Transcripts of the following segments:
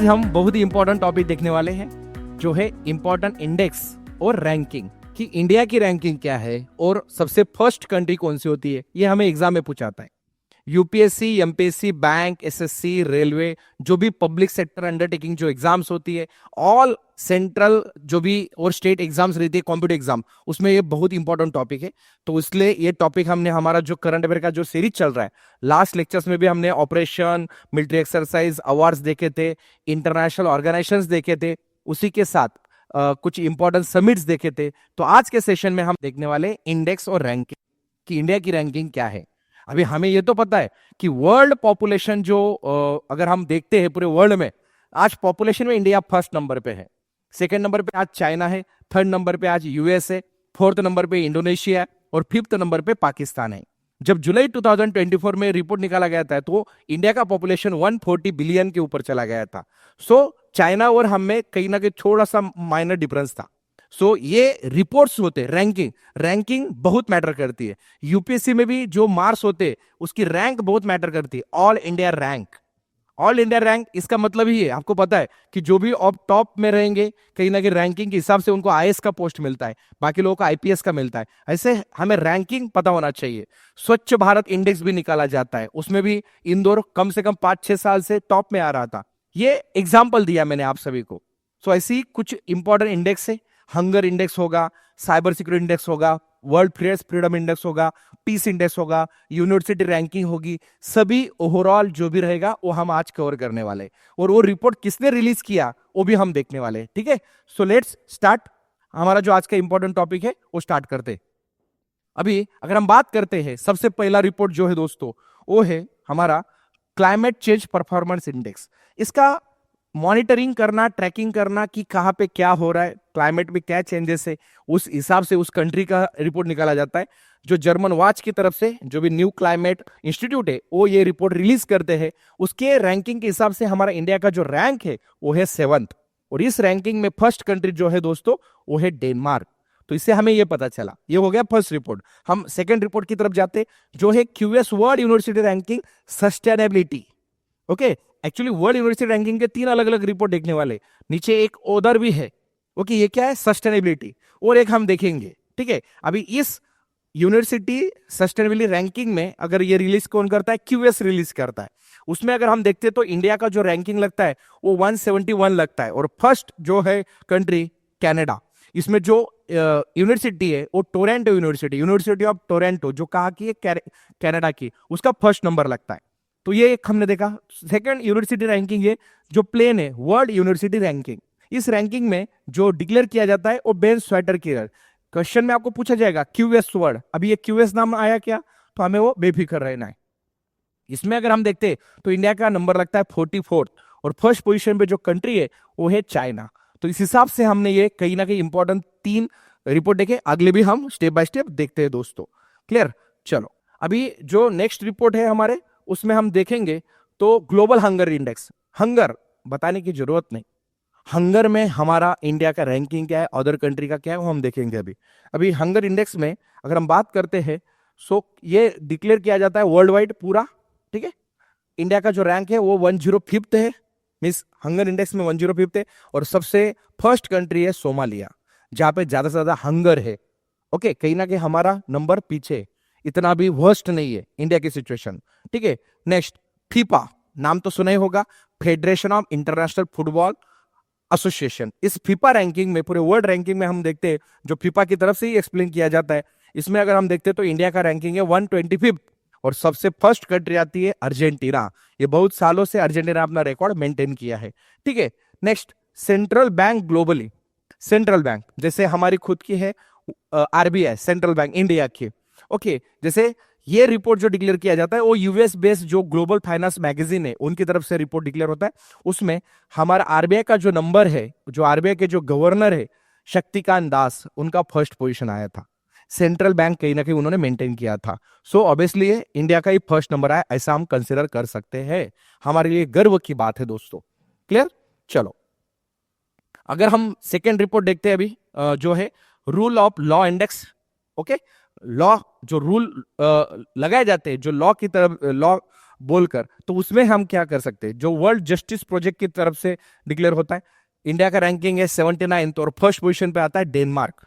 आज हम बहुत ही इंपॉर्टेंट टॉपिक देखने वाले हैं, जो है इंपॉर्टेंट इंडेक्स और रैंकिंग, कि इंडिया की रैंकिंग क्या है और सबसे फर्स्ट कंट्री कौन सी होती है। ये हमें एग्जाम में पूछाता है। UPSC, MPSC, bank, SSC, railway, जो भी पब्लिक सेक्टर अंडरटेकिंग जो एग्जाम्स होती है, ऑल सेंट्रल जो भी और स्टेट एग्जाम्स रहती है, कॉम्पिटिटिव एग्जाम, उसमें ये बहुत इंपॉर्टेंट टॉपिक है। तो इसलिए ये टॉपिक हमने हमारा जो करंट अफेयर का जो सीरीज चल रहा है, लास्ट लेक्चर्स में भी हमने ऑपरेशन, मिलिट्री एक्सरसाइज, अवार्ड्स देखे थे, इंटरनेशनल ऑर्गेनाइजेशंस देखे थे, उसी के साथ कुछ इंपॉर्टेंट समिट्स देखे थे। तो आज के सेशन में हम देखने वाले इंडेक्स और रैंकिंग, कि इंडिया की रैंकिंग क्या है। अभी हमें ये तो पता है कि वर्ल्ड पॉपुलेशन जो अगर हम देखते हैं पूरे वर्ल्ड में, आज पॉपुलेशन में इंडिया फर्स्ट नंबर पे है, सेकंड नंबर पे आज चाइना है, थर्ड नंबर पे आज यूएस है, फोर्थ नंबर पे इंडोनेशिया है और फिफ्थ नंबर पे पाकिस्तान है। जब जुलाई 2024 में रिपोर्ट निकाला गया था तो इंडिया का पॉपुलेशन 140 बिलियन के ऊपर चला गया था। सो चाइना और हम में कहीं ना कहीं थोड़ा सा माइनर डिफरेंस था। सो ये रिपोर्ट्स होते, रैंकिंग बहुत मैटर करती है। यूपीएससी में भी जो मार्क्स होते उसकी रैंक बहुत मैटर करती है। ऑल इंडिया रैंक इसका मतलब ही है, आपको पता है कि जो भी टॉप में रहेंगे कहीं ना कहीं रैंकिंग के हिसाब से उनको आईएएस का पोस्ट मिलता है, बाकी लोगों को आईपीएस का मिलता है। ऐसे हमें रैंकिंग पता होना चाहिए। स्वच्छ भारत इंडेक्स भी निकाला जाता है, उसमें भी इंदौर कम से कम 5-6 साल से टॉप में आ रहा था। ये एग्जाम्पल दिया मैंने आप सभी को। सो ऐसी कुछ इंपॉर्टेंट इंडेक्स है। हंगर इंडेक्स होगा, साइबर सिक्योरिटी इंडेक्स होगा, वर्ल्ड प्रेस फ्रीडम इंडेक्स होगा, पीस इंडेक्स होगा, यूनिवर्सिटी रैंकिंग होगी। सभी ओवरऑल जो भी रहेगा वो हम आज कवर करने वाले, और वो रिपोर्ट किसने रिलीज किया वो भी हम देखने वाले। ठीक है, सो लेट्स स्टार्ट। हमारा जो आज का इंपॉर्टेंट टॉपिक है वो स्टार्ट करते। अभी अगर हम बात करते हैं, सबसे पहला रिपोर्ट जो है दोस्तों वो है हमारा क्लाइमेट चेंज परफॉर्मेंस इंडेक्स। इसका मॉनिटरिंग करना, ट्रैकिंग करना कि कहाँ पे क्या हो रहा है, क्लाइमेट में क्या चेंजेस है, उस हिसाब से उस कंट्री का रिपोर्ट निकाला जाता है। जो जर्मन वाच की तरफ से जो भी न्यू क्लाइमेट इंस्टीट्यूट है वो ये रिपोर्ट रिलीज करते हैं। उसके रैंकिंग के हिसाब से हमारा इंडिया का जो रैंक है वो है 7th, और इस रैंकिंग में फर्स्ट कंट्री जो है दोस्तों वो है डेनमार्क। तो इससे हमें ये पता चला, ये हो गया फर्स्ट रिपोर्ट। हम सेकेंड रिपोर्ट की तरफ जाते, जो है QS world university ranking sustainability. Okay, actually world university ranking के 3 अलग अलग रिपोर्ट देखने वाले, नीचे एक ओदर भी है। ओके, ये क्या है, सस्टेनेबिलिटी, और एक हम देखेंगे। ठीक है, अभी इस यूनिवर्सिटी सस्टेनेबिलिटी रैंकिंग में अगर ये रिलीज कौन करता है, क्यूएस रिलीज करता है। उसमें अगर हम देखते तो इंडिया का जो रैंकिंग लगता है वो 171 लगता है, और फर्स्ट जो है कंट्री कनाडा। इसमें जो यूनिवर्सिटी है वो टोरंटो यूनिवर्सिटी ऑफ टोरंटो, जो कहा की है, कनाडा की, उसका फर्स्ट नंबर लगता है। तो ये एक हमने देखा। सेकंड यूनिवर्सिटी रैंकिंग है जो प्लेन है, वर्ल्ड यूनिवर्सिटी रैंकिंग। इस रैंकिंग में जो डिक्लेयर किया जाता है वो बेन स्वेटर की। क्वेश्चन में आपको पूछा जाएगा क्यूएस वर्ड, अभी ये क्यूएस नाम आया क्या, तो हमें वो बेफिक्र रहना है। इसमें अगर हम देखते तो इंडिया का नंबर लगता है 44th, और फर्स्ट पोजीशन पे जो कंट्री है वो है चाइना। तो इस हिसाब से हमने ये कहीं ना कहीं इंपॉर्टेंट 3 रिपोर्ट देखे, अगले भी हम स्टेप बाय स्टेप देखते हैं दोस्तों। क्लियर, चलो अभी जो नेक्स्ट रिपोर्ट है हमारे, उसमें हम देखेंगे तो ग्लोबल हंगर इंडेक्स। हंगर बताने की जरूरत नहीं, हंगर में हमारा इंडिया का रैंकिंग क्या है, अदर कंट्री का क्या है, वो हम देखेंगे। अभी हंगर इंडेक्स में अगर हम बात करते हैं, सो ये डिक्लेयर किया जाता है वर्ल्ड वाइड पूरा। ठीक है, इंडिया का जो रैंक है वो 105th है, मीन्स हंगर इंडेक्स में 105th है, और सबसे फर्स्ट कंट्री है सोमालिया, जहां पे ज्यादा से ज्यादा हंगर है। ओके, कहीं ना कहीं हमारा नंबर पीछे, इतना भी वर्स्ट नहीं है इंडिया की सिचुएशन। ठीक है, नेक्स्ट फीफा, नाम तो सुना ही होगा, federation of international football association. इस फीफा रैंकिंग में, पूरे वर्ल्ड रैंकिंग में हम देखते हैं, जो फीफा की तरफ से ही एक्सप्लेन किया जाता है, इसमें अगर हम देखते हैं तो इंडिया का रैंकिंग है 125th, और सबसे फर्स्ट कंट्री आती है अर्जेंटीना। ये बहुत सालों से अर्जेंटीना अपना रिकॉर्ड मेंटेन किया है। ठीक है, next central bank globally. Central bank जैसे हमारी खुद की है आरबीआई, सेंट्रल बैंक इंडिया की। ओके, जैसे ये रिपोर्ट जो डिक्लेयर किया जाता है वो यूएस बेस्ड जो ग्लोबल फाइनेंस मैगजीन है उनकी तरफ से रिपोर्ट डिक्लेयर होता है। उसमें हमारा आरबीआई का जो नंबर है, जो आरबीआई के जो गवर्नर है शक्तिकांत दास, उनका फर्स्ट पोजीशन आया था। सेंट्रल बैंक कहीं ना कहीं उन्होंने मेंटेन किया था। सो ऑब्वियसली ये इंडिया का ही फर्स्ट नंबर आया, ऐसा हम कंसिडर कर सकते हैं। हमारे लिए गर्व की बात है दोस्तों। क्लियर, चलो अगर हम सेकेंड रिपोर्ट देखते हैं अभी, जो है rule of law index. Okay, law जो रूल लगाए जाते हैं, जो लॉ की तरफ लॉ बोलकर, तो उसमें हम क्या कर सकते हैं, जो वर्ल्ड जस्टिस प्रोजेक्ट की तरफ से डिक्लेयर होता है, इंडिया का रैंकिंग है 79 और फर्स्ट पोजीशन पे आता है डेनमार्क।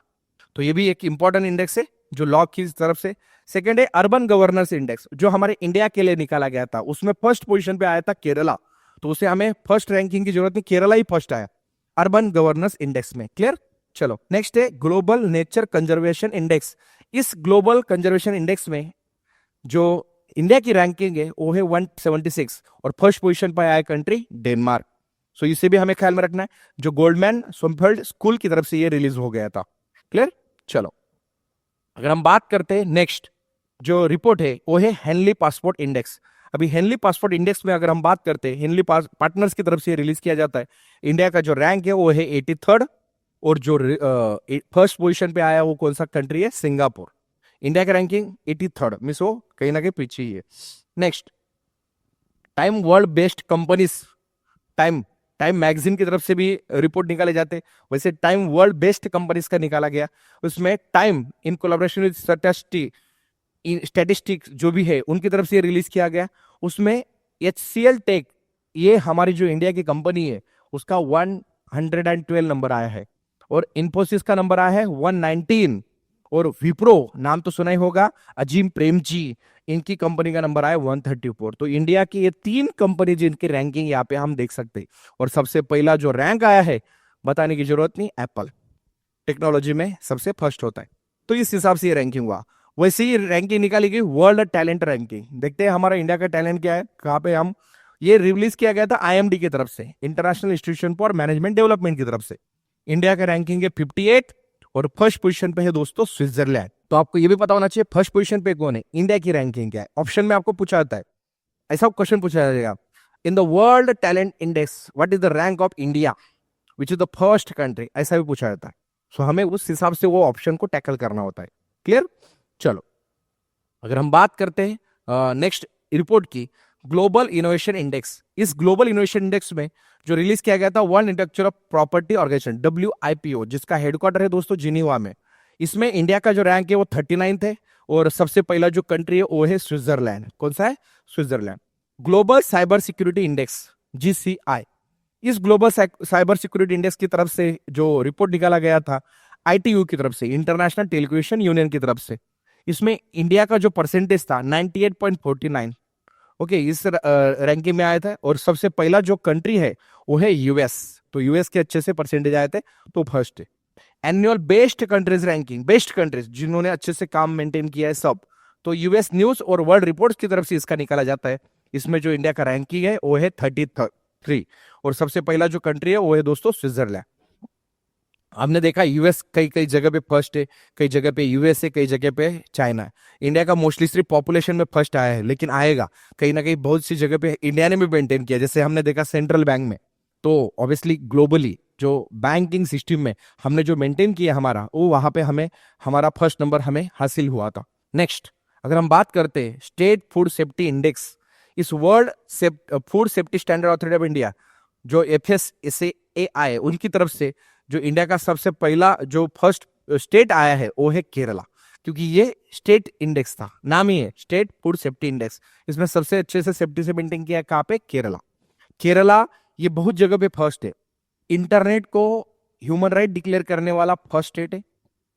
तो ये भी एक इंपॉर्टेंट इंडेक्स है जो लॉ की तरफ से। सेकंड है अर्बन गवर्नेंस इंडेक्स, जो हमारे इंडिया के लिए निकाला गया था, उसमें फर्स्ट पोजीशन पे आया था केरला, तो उसे हमें फर्स्ट रैंकिंग की जरूरत नहीं, केरला ही फर्स्ट आया अर्बन गवर्नेंस इंडेक्स में। क्लियर? चलो नेक्स्ट है ग्लोबल नेचर कंजर्वेशन इंडेक्स। इस ग्लोबल कंजर्वेशन इंडेक्स में जो इंडिया की रैंकिंग है वो है 176 और फर्स्ट पोजीशन पर आया कंट्री डेनमार्क। सो इसे भी हमें ख्याल में रखना है, जो गोल्डमैन सोमफेल्ड स्कूल की तरफ से ये रिलीज हो गया था। क्लियर? चलो अगर हम बात करते हैं नेक्स्ट जो रिपोर्ट है वो है हेनली पासपोर्ट इंडेक्स। अभी हेनली पासपोर्ट इंडेक्स में अगर हम बात करते हैं, हेनली पार्टनर्स की तरफ से रिलीज किया जाता है। इंडिया का जो रैंक है वो है 83rd और जो फर्स्ट पोजीशन पे आया वो कौन सा कंट्री है, सिंगापुर। इंडिया का रैंकिंग 83rd, मिस हो कहीं ना कहीं पीछे ही है। Next time world best companies, time time magazine की तरफ से भी रिपोर्ट निकाले जाते हैं, वैसे टाइम वर्ल्ड बेस्ट कंपनीज का निकाला गया। उसमें time in collaboration with statistics जो भी है उनकी तरफ से रिलीज किया गया। उसमें HCL टेक, ये हमारी जो इंडिया की कंपनी है उसका 112 नंबर आया है और इन्फोसिस का नंबर आया है 119 और विप्रो नाम तो सुना ही होगा, अजीम प्रेमजी, इनकी कंपनी का नंबर आया 134। तो इंडिया की ये 3 कंपनी जिनकी रैंकिंग यहाँ पे हम देख सकते हैं। और सबसे पहला जो रैंक आया है बताने की जरूरत नहीं, एप्पल टेक्नोलॉजी में सबसे फर्स्ट होता है। तो इस हिसाब से ये रैंकिंग हुआ। वैसे ही रैंकिंग निकाली गई वर्ल्ड टैलेंट रैंकिंग। देखते हैं हमारा इंडिया का टैलेंट क्या है, कहाँ पे हम, ये रिलीज किया गया था IMD की तरफ से, international institution for management development की तरफ से। इंडिया का रैंकिंग है 58 और फर्स्ट पोजीशन पे है दोस्तों स्विट्जरलैंड। तो आपको ये भी पता होना चाहिए फर्स्ट पोजीशन पे कौन है, इंडिया की रैंकिंग क्या है। ऑप्शन में आपको पूछा जाता है, ऐसा क्वेश्चन पूछा जाएगा, in the world talent index what is the rank of India which is the first country, ऐसा भी पूछा जाता है। सो हमें उस हिसाब से वो ऑप्शन को टैकल करना होता है। क्लियर? चलो अगर हम बात करते हैं नेक्स्ट रिपोर्ट की, ग्लोबल इनोवेशन इंडेक्स। इस ग्लोबल इनोवेशन इंडेक्स में जो रिलीज किया गया था world intellectual property organisation WIPO, जिसका हेडक्वार्टर है दोस्तों जिनीवा में। इसमें इंडिया का जो रैंक है वो 39 है और सबसे पहला जो कंट्री है वो है स्विट्जरलैंड। कौन सा है? Switzerland. Global cyber security index GCI, इस ग्लोबल साइबर सिक्योरिटी इंडेक्स की तरफ से जो रिपोर्ट निकाला गया था ITU की तरफ से, इंटरनेशनल टेलीकम्युनिकेशन यूनियन की तरफ से, इसमें इंडिया का जो परसेंटेज था 98.49, ओके, इस रैंकिंग में आया था। और सबसे पहला जो कंट्री है वो है US, तो US के अच्छे से परसेंटेज आए थे तो फर्स्ट है। Annual best countries ranking, best countries जिन्होंने अच्छे से काम मेंटेन किया है सब, तो US न्यूज और वर्ल्ड रिपोर्ट्स की तरफ से इसका निकाला जाता है। इसमें जो इंडिया का रैंकिंग है वो है 33 और सबसे पहला जो कंट्री है वो है दोस्तों स्विट्जरलैंड। हमने देखा US कई कई जगह पे फर्स्ट है, कई जगह पे USA, कई जगह पे चाइना है। इंडिया का मोस्टली सिर्फ पॉपुलेशन में फर्स्ट आया है, लेकिन आएगा कहीं ना कहीं बहुत सी जगह पे इंडिया ने भी मेंटेन किया। जैसे हमने देखा सेंट्रल बैंक में, तो ऑब्वियसली ग्लोबली जो बैंकिंग सिस्टम में हमने जो मेंटेन किया हमारा, वो वहां पे हमें हमारा फर्स्ट नंबर हमें हासिल हुआ था। नेक्स्ट अगर हम बात करते हैं स्टेट फूड सेफ्टी इंडेक्स, इस world food safety standard authority of India जो FSSAI उनकी तरफ से जो इंडिया का सबसे पहला जो फर्स्ट स्टेट आया है वो है केरला, क्योंकि ये स्टेट इंडेक्स था, नाम ही है स्टेट फूड सेफ्टी इंडेक्स। इसमें सबसे अच्छे से सेफ्टी से मेंटेन किया है कहाँ पे, केरला। केरला ये बहुत जगह पे फर्स्ट है। इंटरनेट को ह्यूमन राइट डिक्लेयर करने वाला फर्स्ट स्टेट है।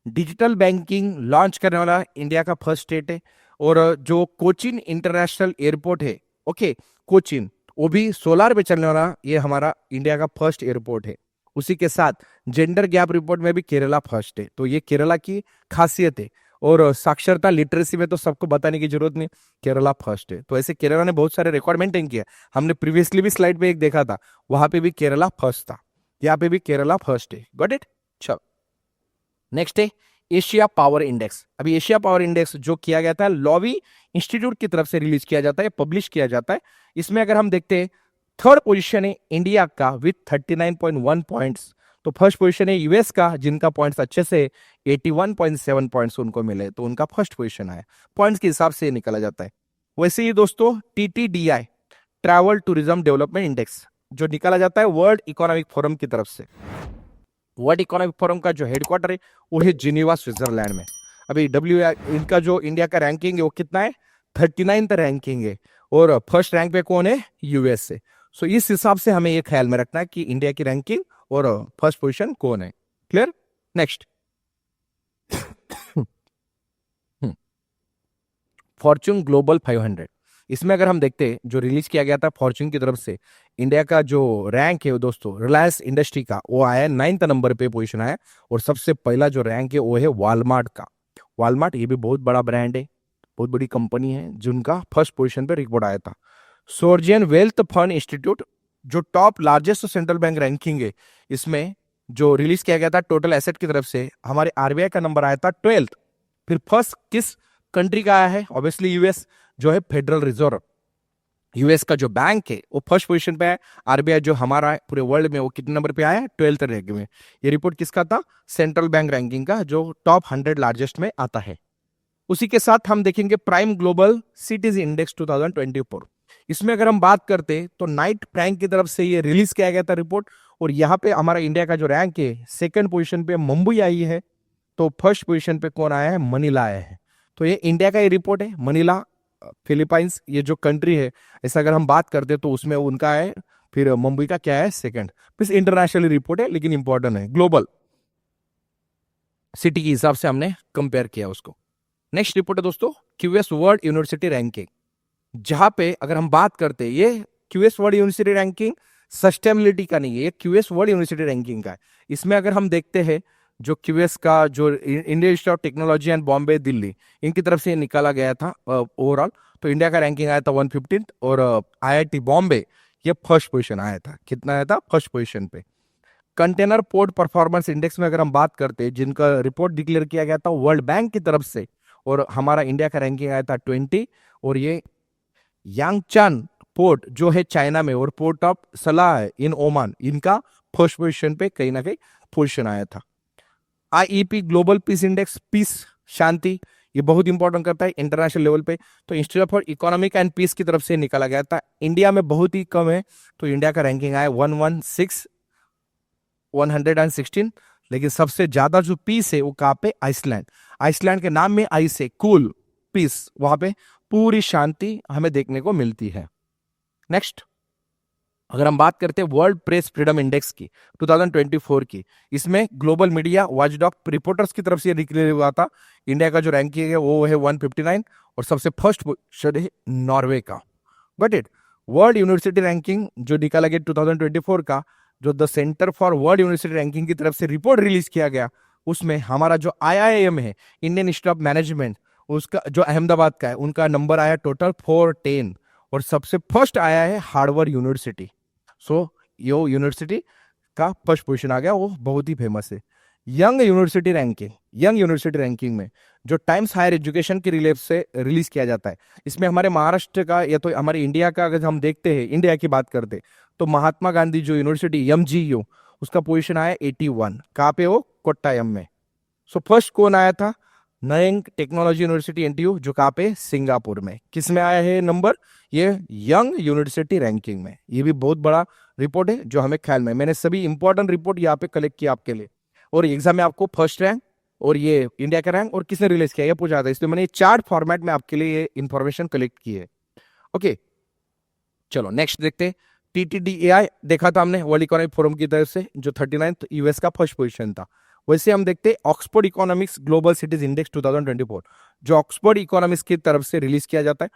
डिजिटल बैंकिंग लॉन्च करने वाला इंडिया का फर्स्ट स्टेट है। और जो कोचिन इंटरनेशनल एयरपोर्ट है, ओके कोचिन, वो भी सोलार पे चलने वाला ये हमारा इंडिया का फर्स्ट एयरपोर्ट है। उसी के साथ जेंडर गैप रिपोर्ट में भी केरला फर्स्ट है। तो ये केरला की खासियत है। और साक्षरता लिटरेसी में तो सबको बताने की जरूरत नहीं, केरला फर्स्ट है। तो ऐसे केरला ने बहुत सारे रिकॉर्ड मेंटेन किया। हमने प्रीवियसली भी स्लाइड पे एक देखा था, वहां पे भी केरला फर्स्ट था, यहाँ पे भी केरला फर्स्ट है। Got it? चलो नेक्स्ट है एशिया पावर इंडेक्स। अभी एशिया पावर इंडेक्स जो किया गया था लॉवी इंस्टीट्यूट की तरफ से रिलीज किया जाता है, पब्लिश किया जाता है। इसमें अगर हम देखते हैं थर्ड पोजीशन है इंडिया का विथ 39.1 पॉइंट्स। तो फर्स्ट पोजीशन है यूएस का जिनका पॉइंट्स अच्छे से 81.7 पॉइंट्स उनको मिले, तो उनका फर्स्ट पोजीशन आया। पॉइंट्स के हिसाब से निकाला जाता है। वैसे ही दोस्तों TTDI travel tourism development index जो निकाला जाता है वर्ल्ड इकोनॉमिक फोरम की तरफ से। वर्ल्ड इकोनॉमिक फोरम का जो हेडक्वार्टर है वो है जिनीवा स्विट्जरलैंड में। अभी इनका जो इंडिया का रैंकिंग है वो कितना है, 39th रैंकिंग है। और फर्स्ट रैंक पे कौन है, यूएसए। सो इस हिसाब से हमें ये ख्याल में रखना है कि इंडिया की रैंकिंग और फर्स्ट पोजीशन कौन है। क्लियर। Next, Fortune global 500। इसमें अगर हम देखते हैं जो रिलीज किया गया था फॉर्च्यून की तरफ से, इंडिया का जो रैंक है वो दोस्तों रिलायंस इंडस्ट्री का वो आया 9th नंबर पे पोजीशन आया। और सबसे पहला जो रैंक है वो है वॉलमार्ट का। वॉलमार्ट ये भी बहुत बड़ा ब्रांड है, बहुत बड़ी कंपनी है, जिनका फर्स्ट पोजीशन पे रिपोर्ट आया था। सोर्जियन वेल्थ फंड इंस्टीट्यूट जो top largest central bank ranking है, इसमें जो रिलीज किया गया था टोटल एसेट की तरफ से, हमारे आरबीआई का नंबर आया था 12th। फिर फर्स्ट किस कंट्री का आया है, ऑब्वियसली यूएस, जो है फेडरल रिजर्व यूएस का जो बैंक है वो फर्स्ट पोजीशन पे है। आरबीआई जो हमारा है पूरे वर्ल्ड में वो कितने नंबर पे आया है, 12th रैंक में। ये रिपोर्ट किसका था, सेंट्रल बैंक रैंकिंग का, जो टॉप 100 लार्जेस्ट में आता है। उसी के साथ हम देखेंगे प्राइम ग्लोबल सिटीज इंडेक्स 2024। इसमें अगर हम बात करते तो नाइट रैंक की तरफ से ये रिलीज किया गया था रिपोर्ट। और यहाँ पे हमारा इंडिया का जो रैंक है सेकंड पोजीशन पे मुंबई आई है, तो फर्स्ट पोजीशन पे कौन आया है, मनीला आया है। तो ये इंडिया का ये रिपोर्ट है, मनीला फिलीपाइंस ये जो कंट्री है, ऐसा अगर हम बात करते तो उसमें उनका है, फिर मुंबई का क्या है, सेकंड। फिर इंटरनेशनल रिपोर्ट है लेकिन इंपॉर्टेंट है, ग्लोबल सिटी के हिसाब से हमने कंपेयर किया उसको। नेक्स्ट रिपोर्ट है दोस्तों क्यूएस वर्ल्ड यूनिवर्सिटी रैंकिंग, जहां पे अगर हम बात करते हैं ये QS world university ranking sustainability का नहीं है, ये क्यूएस वर्ल्ड यूनिवर्सिटी रैंकिंग का है। इसमें अगर हम देखते हैं जो क्यूएस का जो Indian institute of technology and Bombay Delhi, इनकी तरफ से निकाला गया था ओवरऑल। तो इंडिया का रैंकिंग आया था 115 और आईआईटी बॉम्बे ये फर्स्ट पोजीशन आया था। कितना आया था, फर्स्ट पोजीशन पे। कंटेनर पोर्ट परफॉर्मेंस इंडेक्स में अगर हम बात करते हैं, जिनका रिपोर्ट डिक्लेयर किया गया था वर्ल्ड बैंक की तरफ से, और हमारा इंडिया का रैंकिंग आया था 20। और ये यांगचान पोर्ट जो है चाइना में और पोर्ट ऑफ सलाह है इन ओमान, इनका फर्स्ट पोजीशन पे कहीं ना कहीं पोजीशन आया था। IEP global peace index, peace शांति, ये बहुत इंपॉर्टेंट करता है इंटरनेशनल लेवल पे। तो institute for economic and peace की तरफ से निकाला गया था, इंडिया में बहुत ही कम है, तो इंडिया का रैंकिंग आया 116। लेकिन सबसे ज्यादा जो पीस है वो कहाँ पे, आइसलैंड। आइसलैंड के नाम में आइस है, कूल पीस, वहां पे पूरी शांति हमें देखने को मिलती है। नेक्स्ट, अगर हम बात करते हैं वर्ल्ड प्रेस फ्रीडम इंडेक्स की 2024 की, इसमें ग्लोबल मीडिया वॉचडॉग रिपोर्टर्स की तरफ से डिक्लेयर हुआ था। इंडिया का जो रैंकिंग है वो है 159 और सबसे फर्स्ट पोजीशन है नॉर्वे का। But it world university ranking जो निकाला गया 2024 का, जो the centre for world university ranking की तरफ से रिपोर्ट रिलीज किया गया, उसमें हमारा जो आईआईएम है इंडियन इंस्टीट्यूट ऑफ मैनेजमेंट, उसका जो अहमदाबाद का है, उनका नंबर आया टोटल 410 और सबसे फर्स्ट आया है हार्वर्ड यूनिवर्सिटी। सो यो यूनिवर्सिटी का फर्स्ट पोजीशन आ गया, वो बहुत ही फेमस है। यंग यूनिवर्सिटी रैंकिंग में जो टाइम्स हायर एजुकेशन की रिलेट से रिलीज किया जाता है, इसमें हमारे महाराष्ट्र का या तो हमारे इंडिया का अगर हम देखते हैं, इंडिया की बात करते तो महात्मा गांधी जो यूनिवर्सिटी एमजीयू, उसका पोजीशन आया 81। कहाँ पे, वो कोट्टायम में। सो फर्स्ट कौन आया था, नयंग टेक्नोलॉजी यूनिवर्सिटी एनटीयू, जो कहाँ पे, सिंगापुर में। किस में आया है नंबर, ये यंग यूनिवर्सिटी रैंकिंग में। ये भी बहुत बड़ा रिपोर्ट है जो हमें ख्याल में, मैंने सभी इंपॉर्टेंट रिपोर्ट यहाँ पे कलेक्ट किया आपके लिए। और एग्जाम में आपको फर्स्ट रैंक और ये इंडिया का रैंक और किसने रिलीज किया ये पूछा था, इसलिए मैंने ये चार्ट फॉर्मेट में आपके लिए ये इंफॉर्मेशन कलेक्ट की है। ओके, चलो नेक्स्ट देखते हैं। टीटीडीएआई देखा था हमने वर्ल्ड इकोनॉमिक फोरम की तरफ से, जो 39th यूएस का फर्स्ट पोजीशन था। वैसे हम देखते हैं Oxford economics global cities index 2024, जो ऑक्सफोर्ड इकोनॉमिक्स की तरफ से रिलीज किया जाता है।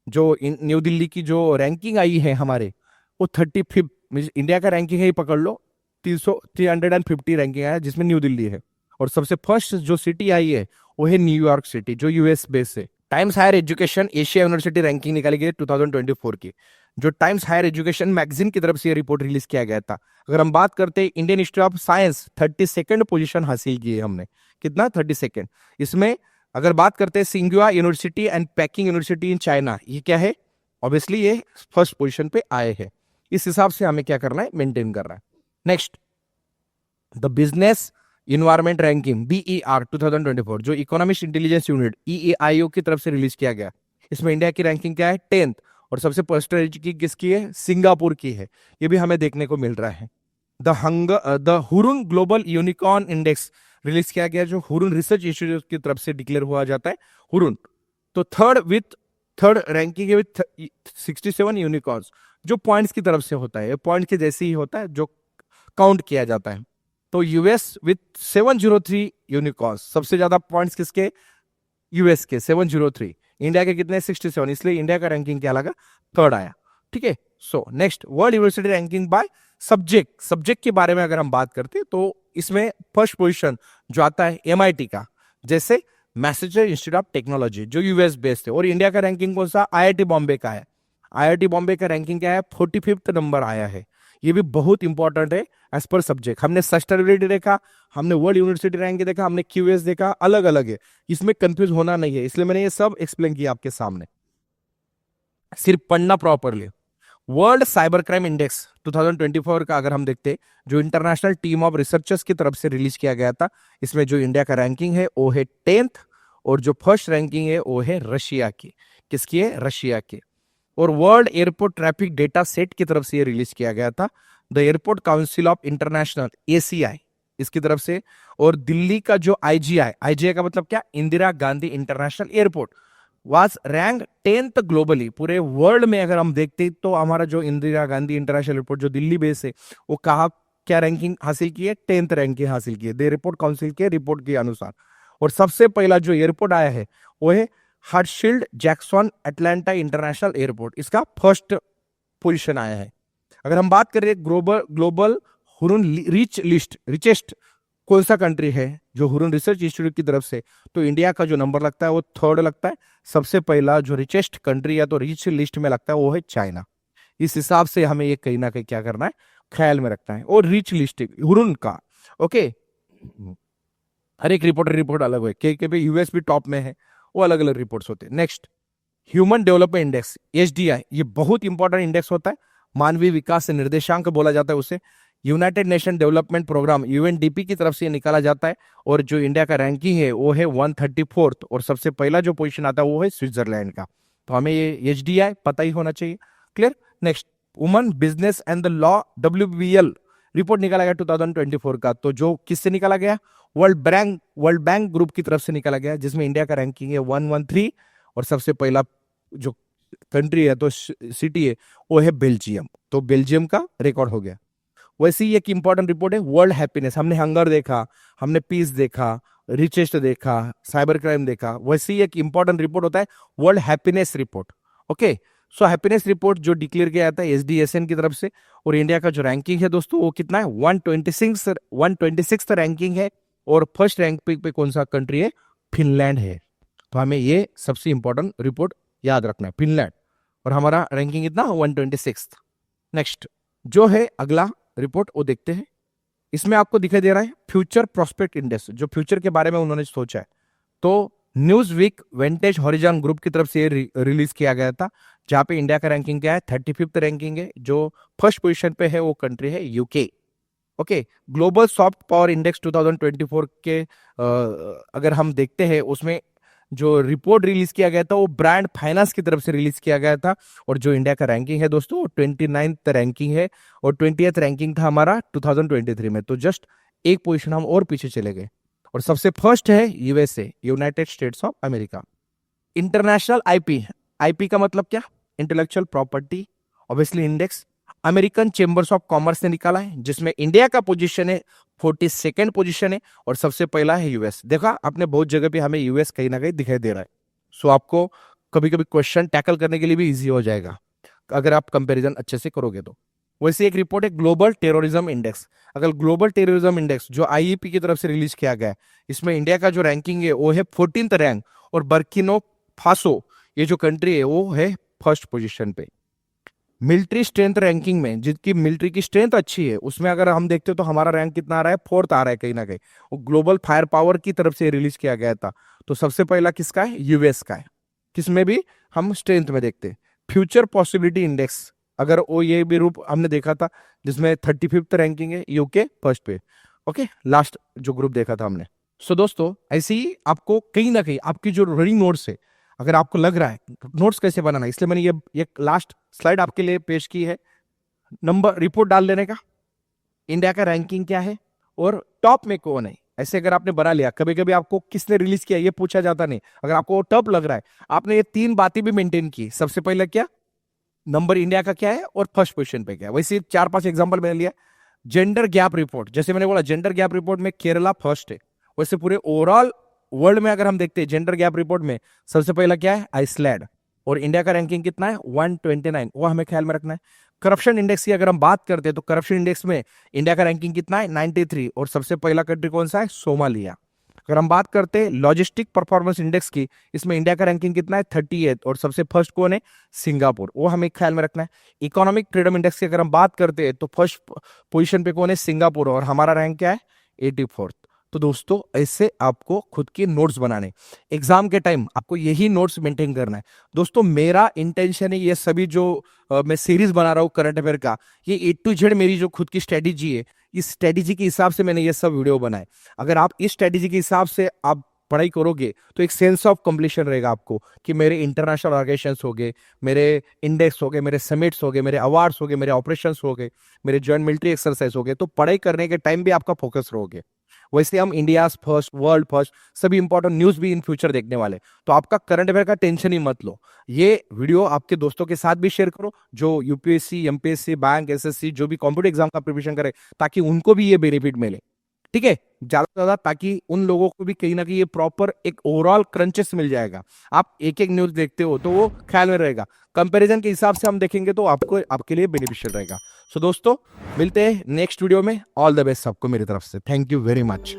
जो न्यू दिल्ली की जो रैंकिंग आई है हमारे, वो 35, इंडिया का रैंकिंग है ये पकड़ लो, 350 रैंकिंग आया जिसमें न्यू दिल्ली है। और सबसे फर्स्ट जो सिटी आई है वो है न्यूयॉर्क सिटी, जो यूएस बेस है। Times Higher Education Asia university ranking निकाली गई 2024 की, जो टाइम्स हायर एजुकेशन मैगजीन की तरफ से ये रिपोर्ट रिलीज किया गया था। अगर हम बात करते हैं Indian institute of science 32nd position हासिल की है हमने, कितना, 32nd। इसमें अगर बात करते हैं सिंगुआ university and Peking university in China, ये क्या है, ऑब्वियसली ये फर्स्ट पोजीशन पे आए हैं। इस हिसाब से हमें क्या करना है, मेंटेन करना है। Next, the business environment ranking BER 2024, जो इकोनॉमिक्स इंटेलिजेंस यूनिट ईईआईओ की तरफ से रिलीज किया गया। इसमें इंडिया की रैंकिंग क्या है, 10th और सबसे फर्स्ट की किसकी है, सिंगापुर की है। ये भी हमें देखने को मिल रहा है। The Hurun global unicorn index release किया गया, जो हुरुन रिसर्च इंस्टीट्यूट की तरफ से डिक्लेयर हुआ जाता है, हुरुन। तो थर्ड विथ थर्ड रैंकिंग है विथ 67 यूनिकॉर्न्स, जो पॉइंट्स की तरफ से होता है, पॉइंट के जैसे ही होता है जो काउंट किया जाता है। तो यूएस विथ 703 यूनिकॉर्न्स, सबसे ज्यादा पॉइंट्स किसके, यूएस के 703, इंडिया के कितने 67, इसलिए इंडिया का रैंकिंग क्या लगा, थर्ड आया। ठीक है। So next, world university ranking by subject. Subject के बारे में अगर हम बात करते हैं तो इसमें फर्स्ट पोजीशन जो आता है एमआईटी का, जैसे मैसेचुसेट्स इंस्टीट्यूट ऑफ टेक्नोलॉजी जो यूएस बेस्ड है। और इंडिया का रैंकिंग कौन सा, आईआईटी बॉम्बे का है। आईआईटी बॉम्बे का रैंकिंग क्या है, 45th नंबर आया है। ये भी बहुत इंपॉर्टेंट है एज पर सब्जेक्ट। हमने सस्टेनेबिलिटी देखा, हमने वर्ल्ड यूनिवर्सिटी रैंक देखा, हमने क्यूएस देखा, अलग अलग है, इसमें कंफ्यूज होना नहीं है, इसलिए मैंने ये सब एक्सप्लेन किया आपके सामने, सिर्फ पढ़ना properly. World cyber crime index 2024 का अगर हम देखते, जो इंटरनेशनल टीम ऑफ रिसर्चर्स की तरफ से रिलीज किया गया था, इसमें जो इंडिया का रैंकिंग है वो है 10th, और जो फर्स्ट रैंकिंग है वो है रशिया की। किसकी है, रशिया की। और world airport traffic data set की तरफ से ये रिलीज किया गया था, the airport council of international, ACI, इसकी तरफ से। और दिल्ली का जो आईजीआई, आईजीआई का मतलब क्या, Indira Gandhi international airport, was rank 10th globally. पूरे वर्ल्ड में अगर हम देखते तो हमारा जो इंदिरा गांधी इंटरनेशनल एयरपोर्ट जो दिल्ली बेस है, वो कहा क्या रैंकिंग हासिल की है, 10th रैंकिंग हासिल की है, द एयरपोर्ट काउंसिल के रिपोर्ट के अनुसार। और सबसे पहला जो एयरपोर्ट आया है वो है हर्टशील्ड जैक्सन अटलांटा इंटरनेशनल एयरपोर्ट, इसका फर्स्ट पोजीशन आया है। अगर हम बात करें global global Hurun rich list, richest कौन सा कंट्री है जो हुरुन रिसर्च इंस्टीट्यूट की तरफ से, तो इंडिया का जो नंबर लगता है वो थर्ड लगता है। सबसे पहला जो रिचेस्ट कंट्री है तो रिच लिस्ट में लगता है वो है चाइना। इस हिसाब से हमें ये कहीं ना कहीं क्या करना है, ख्याल में रखना है। और रिच लिस्ट हुरुन का, ओके, हर एक रिपोर्ट अलग है, के पे यूएस भी टॉप में है, वो अलग अलग रिपोर्ट्स होते हैं। Next, human development index, HDI, ये बहुत इंपॉर्टेंट इंडेक्स होता है, मानवीय विकास निर्देशांक बोला जाता है उसे। United Nation development programme UNDP की तरफ से ये निकाला जाता है। और जो इंडिया का रैंकिंग है वो है 134th, और सबसे पहला जो पोजीशन आता है वो है स्विट्जरलैंड का। तो हमें ये एचडीआई पता ही होना चाहिए। Clear. Next, women business and the law, WBL report निकाला गया 2024 का, तो जो किससे निकाला गया, वर्ल्ड बैंक ग्रुप की तरफ से निकाला गया, जिसमें इंडिया का रैंकिंग है 113, और सबसे पहला जो कंट्री है तो सिटी है वो है बेल्जियम, तो बेल्जियम का रिकॉर्ड हो गया। वैसे ही एक इंपॉर्टेंट रिपोर्ट है वर्ल्ड हैप्पीनेस, हमने हंगर देखा, हमने पीस देखा, रिचेस्ट देखा, साइबर क्राइम देखा, वैसे ही एक इंपॉर्टेंट रिपोर्ट होता है world happiness report. Okay, so happiness report जो डिक्लेयर किया जाता है एसडीएसएन की तरफ से। और इंडिया का जो रैंकिंग है दोस्तों वो कितना है, 126th रैंकिंग है। और फर्स्ट रैंक पे कौन सा कंट्री है, फिनलैंड है। तो हमें ये सबसे इंपॉर्टेंट रिपोर्ट याद रखना है, फिनलैंड। और हमारा रैंकिंग इतना 126th। नेक्स्ट जो है अगला रिपोर्ट वो देखते हैं। इसमें आपको दिखाई दे रहा है फ्यूचर प्रोस्पेक्ट इंडेक्स, जो फ्यूचर के बारे में उन्होंने सोचा है। तो न्यूज वीक वेंटेज हॉरिजॉन ग्रुप की तरफ से रिलीज किया गया था, जहां पे इंडिया का रैंकिंग क्या है, 35th रैंकिंग है। जो फर्स्ट पोजीशन पे है वो कंट्री है UK. Okay, global soft power index 2024 के अगर हम देखते हैं उसमें जो रिपोर्ट रिलीज किया गया था वो ब्रांड फाइनेंस की तरफ से रिलीज किया गया था। और जो इंडिया का रैंकिंग है दोस्तों 29th रैंकिंग है, और 20th रैंकिंग था हमारा 2023 में। तो जस्ट एक पोजीशन हम और पीछे चले गए। और सबसे फर्स्ट है USA, United states of America. International IP, IP का मतलब क्या, intellectual property obviously index, American chambers of commerce ने निकाला है, जिसमें इंडिया का पोजीशन है 42nd पोजीशन है, और सबसे पहला है यूएस। देखा आपने, बहुत जगह पे हमें यूएस कहीं ना कहीं दिखाई दे रहा है। सो आपको कभी कभी क्वेश्चन टैकल करने के लिए भी इजी हो जाएगा अगर आप कंपैरिजन अच्छे से करोगे तो। वैसे एक रिपोर्ट है ग्लोबल टेररिज्म इंडेक्स। अगर ग्लोबल टेररिज्म इंडेक्स जो आईईपी की तरफ से रिलीज किया गया है, इसमें इंडिया का जो रैंकिंग है वो है 14th रैंक, और बर्किनो फासो ये जो कंट्री है वो है फर्स्ट पोजीशन पे। मिलिट्री स्ट्रेंथ रैंकिंग में, जिसकी मिलिट्री की स्ट्रेंथ अच्छी है, उसमें अगर हम देखते हो तो हमारा रैंक कितना आ रहा है, 4th आ रहा है कहीं ना कहीं। वो ग्लोबल फायर पावर की तरफ से रिलीज किया गया था। तो सबसे पहला किसका है, यूएस का है। किसमें भी हम स्ट्रेंथ में देखते हैं। फ्यूचर पॉसिबिलिटी इंडेक्स, अगर वो ये भी रूप हमने देखा था, जिसमें 35th रैंकिंग है, यूके फर्स्ट पे। ओके, लास्ट जो ग्रुप देखा था हमने। सो दोस्तों ऐसे ही आपको कहीं ना कहीं आपकी जो रीडिंग नोट्स है, अगर आपको लग रहा है नोट्स कैसे बनाना, इसलिए मैंने ये लास्ट स्लाइड आपके लिए पेश की है। नंबर रिपोर्ट डाल देने का, इंडिया का रैंकिंग क्या है और टॉप में कौन है, ऐसे अगर आपने बना लिया, कभी कभी आपको किसने रिलीज किया ये पूछा जाता नहीं, अगर आपको टफ लग रहा है, आपने ये 3 बातें भी मेंटेन की, सबसे पहले क्या, नंबर इंडिया का क्या है और फर्स्ट पोजीशन पे क्या है। वैसे 4-5 एग्जांपल मैंने लिया। जेंडर गैप रिपोर्ट, जैसे मैंने बोला जेंडर गैप रिपोर्ट में केरला फर्स्ट है, वैसे पूरे ओवरऑल वर्ल्ड में अगर हम देखते हैं जेंडर गैप रिपोर्ट में सबसे पहला क्या है, आइसलैंड। और इंडिया का रैंकिंग कितना है, 129, वो हमें ख्याल में रखना है। करप्शन इंडेक्स की अगर हम बात करते हैं तो करप्शन इंडेक्स में इंडिया का रैंकिंग कितना है, 93, और सबसे पहला कंट्री कौन सा है, सोमालिया। अगर हम बात करते हैं लॉजिस्टिक परफॉर्मेंस इंडेक्स की, इसमें इंडिया का रैंकिंग कितना है, 38, और सबसे फर्स्ट कौन है, सिंगापुर, वो हमें ख्याल में रखना है। इकोनॉमिक फ्रीडम इंडेक्स की अगर हम बात करते हैं तो फर्स्ट पोजीशन पे कौन है, सिंगापुर, और हमारा रैंक क्या है, 84। तो दोस्तों ऐसे आपको खुद के नोट्स बनाने, एग्जाम के टाइम आपको यही नोट्स मेंटेन करना है। दोस्तों मेरा इंटेंशन है ये सभी जो मैं सीरीज बना रहा हूँ करंट अफेयर का, ये A to Z मेरी जो खुद की स्ट्रेटेजी है, इस स्ट्रेटेजी के हिसाब से मैंने ये सब वीडियो बनाए। अगर आप इस स्ट्रेटेजी के हिसाब से आप पढ़ाई करोगे तो एक सेंस ऑफ कंप्लीशन रहेगा आपको कि मेरे इंटरनेशनल ऑर्गेनाइजेशंस हो गए, मेरे इंडेक्स हो गए, मेरे समिट्स हो गए, मेरे अवार्ड्स हो गए, मेरे ऑपरेशंस हो गए, मेरे जॉइंट मिलिट्री एक्सरसाइज हो गए, तो पढ़ाई करने के टाइम भी आपका फोकस रहोगे। वैसे हम इंडिया फर्स्ट, वर्ल्ड फर्स्ट, सभी इंपॉर्टेंट न्यूज भी इन फ्यूचर देखने वाले, तो आपका करंट अफेयर का टेंशन ही मत लो। ये वीडियो आपके दोस्तों के साथ भी शेयर करो जो यूपीएससी, एमपीएससी, बैंक, एसएससी, जो भी कॉम्पिटिटिव एग्जाम का प्रिपरेशन करे, ताकि उनको भी ये बेनिफिट मिले। ठीक है, ज्यादा से ज्यादा, ताकि उन लोगों को भी कहीं ना कहीं ये प्रॉपर एक ओवरऑल क्रंचेस मिल जाएगा। आप एक एक न्यूज देखते हो तो वो ख्याल में रहेगा, कंपैरिजन के हिसाब से हम देखेंगे तो आपको, आपके लिए बेनिफिशियल रहेगा। सो दोस्तों मिलते हैं नेक्स्ट वीडियो में। ऑल द बेस्ट सबको मेरी तरफ से, थैंक यू वेरी मच।